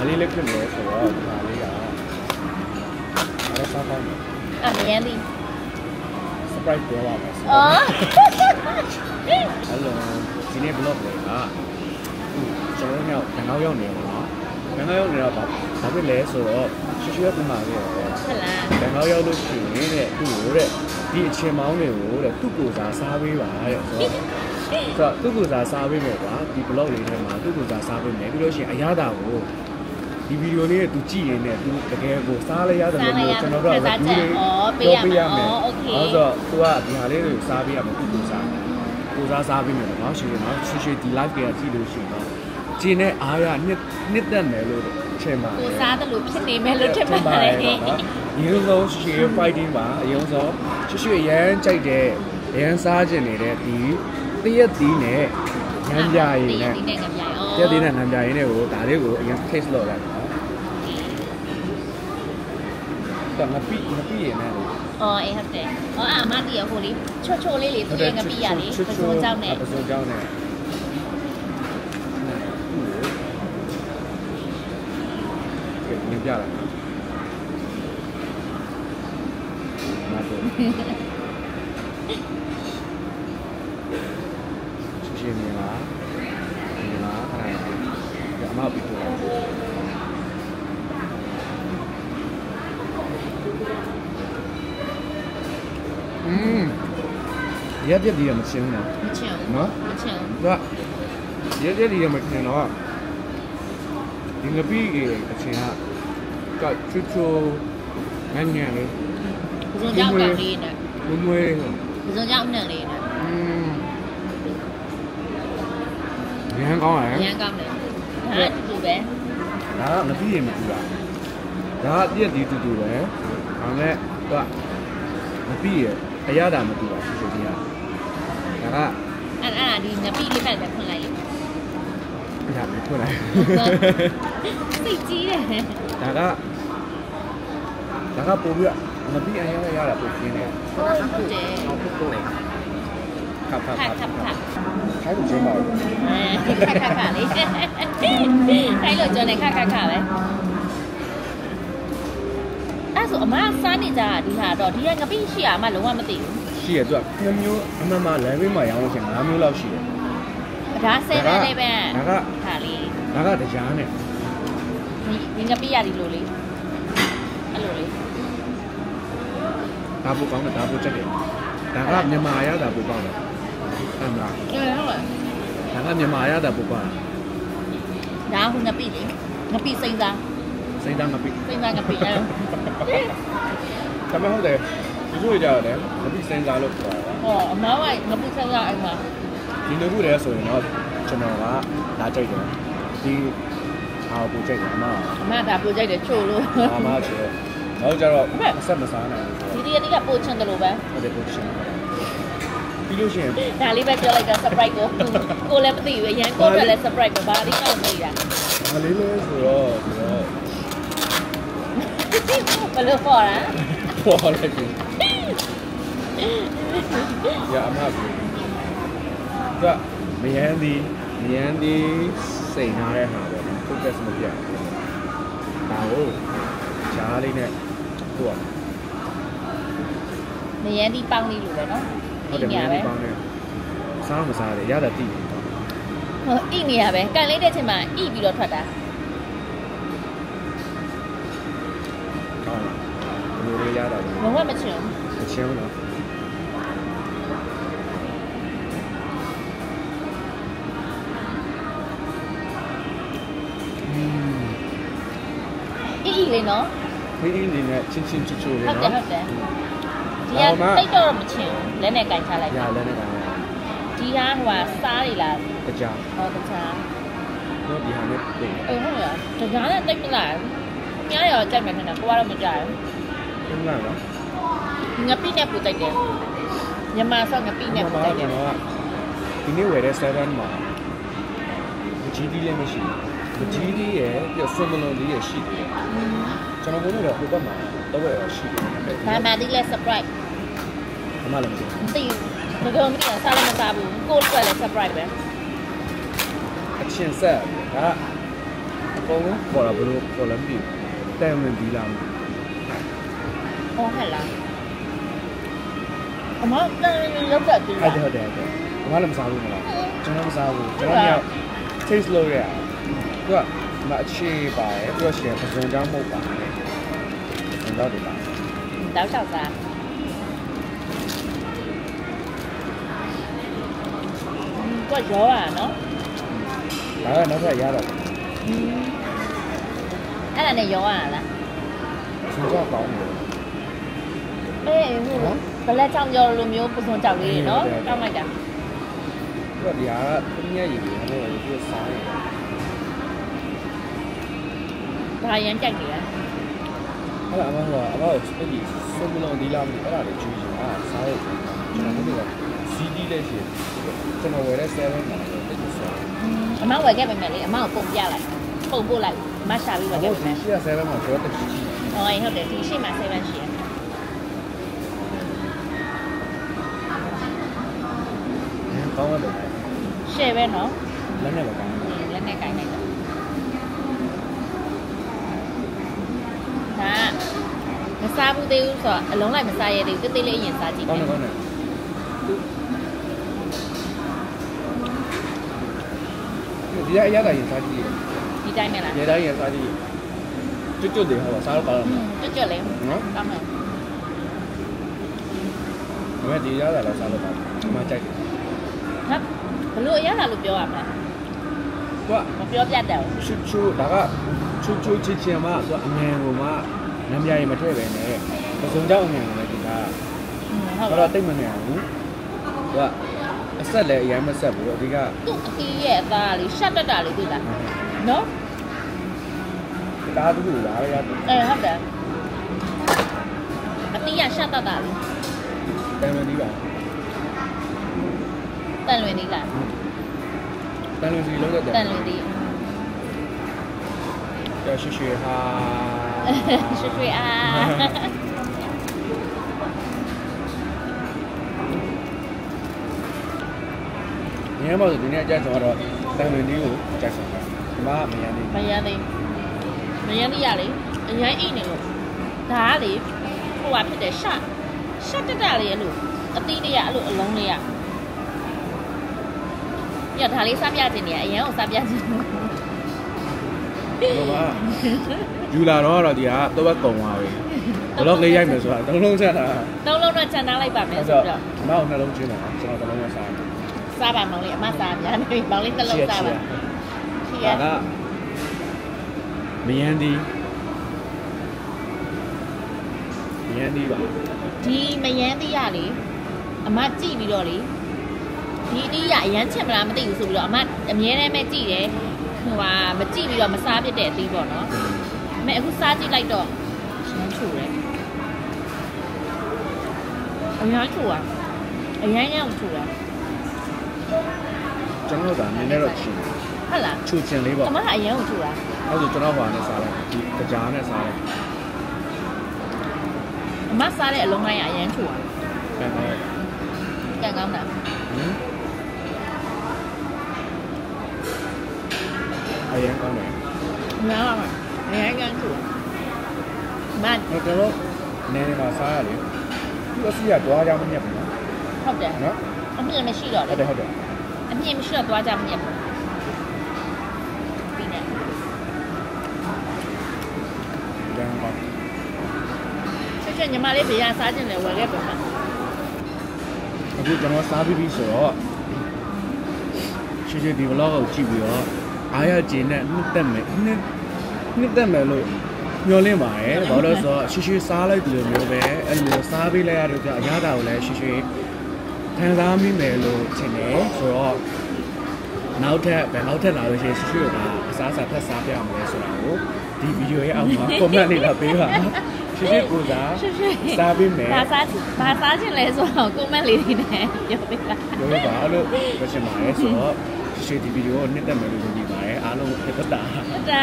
လေးလေးဖြစ်နေဆိုတော့ဒါလေးကအဲ့ဒါစားကောင်းတယ်啊，没眼力。surprise ပြောပါမယ်哦。Hello ဒီနေ့ vlog လေးကကျွန်တော်တို့ကငေါရောက်နေပါတော့ငေါရောက်နေတော့ဘာဖြစ်လဲဆိုတော့ရွှေရွှေပြမှာခဲ့တယ်ဟုတ်လားငေါရောက်လို့ရှိရင်တဲ့သူ့ကိုတဲ့ဒီအချင်းမောင်းတွေကိုတဲ့သူ့ကိုစားပေးပါတဲ့ဆိုတော့သူ့ကိုစားပေးမယ်ကွာဒီ vlog လေးထဲမှာသူ့ကိုစားပေးမယ်ပြီးလို့ရှိရင်အရသာကိုဒီဗီဒီယိုလေးနဲ့သူကြည့်ရင်လည်းသူတကယ်ကိုစားလိုက်ရတယ်လို့ကျွန်တော်တို့ကဒီလေးပြောပြရမယ်။ဟုတ်ဆိုသူကဒီဟာလေးကိုစားပေးရမယ်သူ့ကိုစားပေးမယ်နော်ရှင်နော်ရွှေဒီ live ကကြည့်လို့ရှိရင်တော့ကျင်းနဲ့အားရနှစ်သက်မယ်လို့ထင်ပါတယ်ကိုစားတယ်လို့ဖြစ်နေမယ်လို့ထင်ပါတယ်ဒီလိုဆုံးရွှေ fighting ပါအရင်ဆုံးရွှေရမ်းကြိုက်တဲ့ရမ်းစားကျင်နေတဲ့ဒီတရက်သီးနဲ့ညံပြရည်နဲ့တရက်သီးနဲ့ညံပြရည်နဲ့ကိုဒါလေးကိုအရင် taste လုပ်လိုက်တော့ငပိရနေတယ်အော်အေးဟုတ်တယ်အော်အမတီးရဟိုလေးချွတ်လေးလေသူရဲ့ငပိရလေပစုံเจ้าနဲ့ပစုံเจ้าနဲ့ညပြလိုက်မတော်ရှင်းနေလားခဏအမပြီးတော့ရက်ပြည့်ဒီရမချင်းဘူးမချင်းနော်မချင်းသူကရက်ပြည့်ဒီရမချင်းတော့ဒီငပိအချင်းကချွတ်ချွတ်ငန်းငန်းလေးပစုံเจ้าကောင်လေးနဲ့မွေးပစုံเจ้าနဲ့လေးနဲ့ရမ်းကောင်းတယ်ရမ်းကောင်းတယ်ဒါကတူပဲဒါကငပိရမတူတာဒါကပြည့်ဒီတူပဲဒါနဲ့သူကငပိရအရသာမတူပါဘူးဆိုပြီးဒါကအဲ့ဒီငပိလေးပဲဖွင့်လိုက်လေအဲ့ဒါဖွင့်လိုက်စိတ်ကြီးတယ်ဒါကပို့ပြီးငပိအရတာပို့ပြင်းတယ်ဟုတ်တယ်ဟုတ်ပို့လေခပ်ခိုင်းလို့ကျင်းပါဘူးခလေးခိုင်းလို့ကျင်းနေခပဲအဲ့ဆိုအမစားနေကြဒီဟာတော့ဒီကငပိရှိရအမလုံးဝမသိဘူးရှိရသူက2မျိုးအမှန်မှလမ်းဘေးမှာရောင်းလို့ရှိရင်5မျိုးလောက်ရှိတယ်ဒါ7လေးပဲဒါကဟာလေးဒါကတရားနဲ့ဒီငပိရဒီလိုလေးအဲ့လိုလေးဒါပိုကောင်းတယ်ဒါပိုချက်တယ်ဒါကမြန်မာရတာပိုကောင်းတယ်အဲ့မှာဟုတ်ပါဒါကမြန်မာရတာပိုကောင်းတယ်ဒါကငပိလေငပိစိမ့်သားငပိအဲ့ဒါဟုတ်တယ်ဒီလိုကြရတယ်ငပိစိမ့်သားလို့ပြောတာဟောအမားကငပိစိမ့်သားအဲ့မှာဒီလိုခုတည်းဆိုရင်တော့ကျွန်တော်ကဒါကြိုက်တယ်ဒီဟာပိုကြိုက်တယ်အမဒါပိုကြိုက်တယ်ချို့လို့အမချို့တော့ကျတော့ဆက်မစားနိုင်ဘူးဒီနေ့ကပိုချင်တယ်လို့ပဲဟုတ်တယ်ပိုချင်ပြီးလို့ရှိရင်ဒါလေးပဲပြောလိုက်တာ surprise ကိုလည်းမသိဘူးအရင်ကိုလည်း surprise ပဲဘာလို့တော့မသိတာဒါလေးလဲဆိုတော့ဘယ်လိုပေါ်လာပေါ်လိုက်ပြီရအမပြီဒါမယန်းဒီစိတ်နာတဲ့ဟာပေါ့ focus မပြတ်ဒါကိုဂျားလေးနဲ့ပို့မယန်းဒီပေါင်းလေးလိုပဲနော်ဟုတ်တယ်မယန်းဒီပေါင်းလေးစားမစားတယ်ရတာတိတယ်ဟိုအိနေရပဲကန်လေးတဲ့ချိန်မှာအိပြီးတော့ထွက်တာဘယ်လိုရတာလဲဘဝမချင်မချင်ဘူးနော်အေးလေးနော်အေးလေးနဲ့ချင်းချင်းချိုချိုလေးနော်ဟုတ်တယ်ဒီကတိတ်တော့မချင်လက်နဲ့ကန်ချလိုက်ရလက်နဲ့ကန်ဒီဟာဟိုဟာစားနေလားတကြားဟောတကြားတော့ဒီဟာနဲ့တိတ်ဟုတ်ရတကြားနဲ့တိတ်မလားညားရောကြိုက်မယ်နဲ့ကိုကတော့မကြိုက်ဘူးဟုတ်လားနော်ငပိနဲ့ပူတိုက်တယ်မြန်မာဆောငပိနဲ့ပူတိုက်တယ်ဒီနေ့ဝယ်တဲ့7မှာကြီးတီးလည်းမရှိဘူးကြီးတီးရဲ့ပြဆွန်မလုံးလေးရရှိတယ်ကျွန်တော်ကတော့ဟိုဘက်မှာတော့ဝယ်ရရှိတယ်ဘာမှဒီလဲ surprise အမလည်းမသိဘူးမသိဘူးဘယ်လိုမသိအောင်စားလည်းမစားဘူးကိုယ့်အတွက်လည်း surprise ပဲအချင်းဆက်ဒါ ကောင်းပေါ်လာဘလို့ပေါ်လာပြီတိုင်ဝင်ဒီလာ 哦，係啦。အမတန်ရုပ်ကတူ ဟုတ်တယ်ဘာမှလည်းမစားဘူးမလားကျွန်တော်မစားဘူးကျွန်တော်က taste လုပ်ရသူကမအခြေပါတယ်ပြီးတော့ရှင်ပစုံကြောင်းမဟုတ်ပါတယ်တော့တယ်ပါ တောက်လျှောက်စားကိုရောอ่ะเนาะ ဒါကနောက်ထပ်ရတော့ အဲ့ဒါနဲ့ရောอ่ะလား စူးစမ်းကောင်းတယ် အေးဟုတ်ဘလက်ချောင်းကြောလိုမျိုးပစုံကြောက်လေးတွေเนาะတောက်လိုက်တာ သူကဒီဟာကပြည့်ရည်တွေဟိုသူစားတယ် ဒါရမ်းကြိုက်နေရ အဲ့ဒါအမကအမအဲ့ဒီစုံမလုံးဒီလာမလို့အဲ့ဒါလေးကျွေးချင်တာစားရတယ်ကျွန်တော်တို့က CD လေးရှိကျွန်တော်ဝယ်တဲ့7မှာတော့တိတ်ဆော အမဝယ်ခဲ့ပဲမယ်လေအမကိုပုံပြလိုက်ပုံပို့လိုက်အမရှာပြီးဝယ်ခဲ့ပဲမယ် ရှိရ7မှာတော့တိတ်ကြီး ဟောဟုတ်တယ်ဒီရှိမှ7ရှိရ ကောင်းတယ် ရှယ်ပဲเนาะ လက်နဲ့ပဲကောင်းတယ် လက်နဲ့ကိုင်းလိုက်တာဒါမစားဘူးသေးဘူးဆိုတော့အလုံးလိုက်မစားရသေးဘူးတိတ်တိတ်လေးအရင်စားကြည့် ကောင်း မယ် တယ်ကောင်းတယ်ဒီရရတာရင်စားကြည့် ဒီတိုင်းနဲ့လား ရတိုင်းရင်စားကြည့်ကျွတ်တယ်ဟောစားတော့ပါတော့ ကျွတ်ကျွတ်လေး နော် ကောင်းမယ် ဒါပေမဲ့ဒီရတာလည်းစားတော့ပါအမှကြိုက်တယ် ဟာဘလို့အရသာလို့ပြောရမလဲ သူက မပြောပြတတ်ဘူး ချူဒါကချူချစ်ချင်မှသူကအငယ်ကိုမှနမ်းပြရင်မထည့်ပဲနဲ့ပစုံကြောက်အငယ်ကိုလည်းဒီက ဟုတ် တော့ ပါ တိတ်မနေဘူးသူကအဆက်လည်းအရင်မဆက်ဘူးအဓိက သူ့အတီးရဲ့အသားလေးရှက်တက်တာလေးသိလားနော် ဒါတူတူလားရတယ် ဟုတ်တယ်အတီးရရှက်တက်တာလေး တန်ဝင်ဒီပါ တန်လွင်သေးလား တန်လွင်စီလုံးတဲ့ တန်လွင်သေး ရရှိရှိဟာ ရွှေရွှေအား ညမှာဆိုဒီနေ့အကြိုက်ဆုံးတော့တန်လွင်ဒီကိုကြိုက်ဆုံးတယ်ဒီမှာမရသေး မရသေးမရသေးရလေအရင်အိနေလို့ဒါကလေဟိုကဖြစ်တယ်ရှက်တက်တာလေးအဲ့လိုအတီးလေးရအဲ့လိုအလုံးလေးရညဒါလေးစားပြခြင်းနေရအရင်ကိုစားပြခြင်း ဘူးဘာယူလာတော့ဒီကတော့ဘကုံသွားပြီဘလော့လေးရိုက်မယ်ဆိုတာသုံးလုံးချက်တာ သုံးလုံးတော့ခြံထားလိုက်ပါမယ် အဲ့ ဆို တော့ တော့ မောက်နှလုံးချင်းတော့ကျွန်တော်သုံးလုံးနဲ့စားတယ် စားပါမောင်လေးအမစားပြန်နေမောင်လေးတစ်လုံးစားပါချီရ ဒါကမယန်းဒီပါ ဒီမယန်းသေးရလေအမကြည့်ပြီးတော့လေဒီအတီးရအရန်ချက်မလားမသိဘူးဆိုပြီးတော့အမအမြဲတမ်းပဲကြည့်တယ်ဟိုဟာမကြည့်ပြီးတော့မစားဖြစ်တဲ့အသီးပေါ့နော်အမေအခုစားကြည့်လိုက်တော့ရမ်းချူတယ်အရမ်းချူอ่ะအရမ်းချူတာ ကျွန်တော်ကနည်းနည်းတော့ချီ ဟုတ်လား ချူချင်လေးပေါ့ အမကအရန်ချူတာ အဲ့ဒါကျွန်တော်ဟိုနဲ့စားလိုက်ဒီကြားနဲ့စားလိုက် အမစားတဲ့အလုံးလိုက်အရန်ချူတာ ပြန်တော့ ကြံကောင်းတာ အရင်ကောင်းတယ် နားပါအရန်ချူတာမန် ကျွန်တော်နည်းနည်းမှစားရလေသူအစီကတွားကြမညက်ဘူးနော် ဟုတ်တယ် နော် အမြင်မရှိတော့ ဟုတ်တယ်ဟုတ်တယ် အမြင်မရှိတော့သွားကြမညက်ဘူးဒီနဲ့ ကျန်ပါ ချက်ညီမလေးဘေးကစားခြင်းလဲဝယ်ခဲ့ပါမယ် အခုကျွန်တော်စားပြီးပြီဆိုတော့ရှိဒီ vlog ကိုကြည့်ပြီးတော့အားရကျင်းနဲ့နှစ်သက်မယ်လို့ညှော်လင့်ပါတယ်ဘာလို့လဲဆိုတော့ရှိစားလိုက်တယ်လို့မျိုးပဲအဲ့လိုစားပြီးလိုက်ရတော့အရသာကိုလည်းရှိခံစားမိမယ်လို့ထင်တယ်ဆိုတော့နောက်ထပ်လာလို့ရှိရင်ရှိကအစားအစာဖက်စားပြရမယ်ဆိုတာကိုဒီဗီဒီယိုရဲ့အောက်မှာ comment လေးလာပေးပါရှိကိုစားပြီးမယ် ဘာစားခြင်းလဲဆိုတော့ comment လေးတွေနဲ့ပြောပေးပါ ပြောပြပါလို့ပြောချင်ပါတယ်ဆိုတော့ရှိဒီဗီဒီယိုကိုနှစ်သက်မယ်လို့ယုံကြည်ပါတယ်အားလုံးဖြစ်တာ ဟုတ်တာ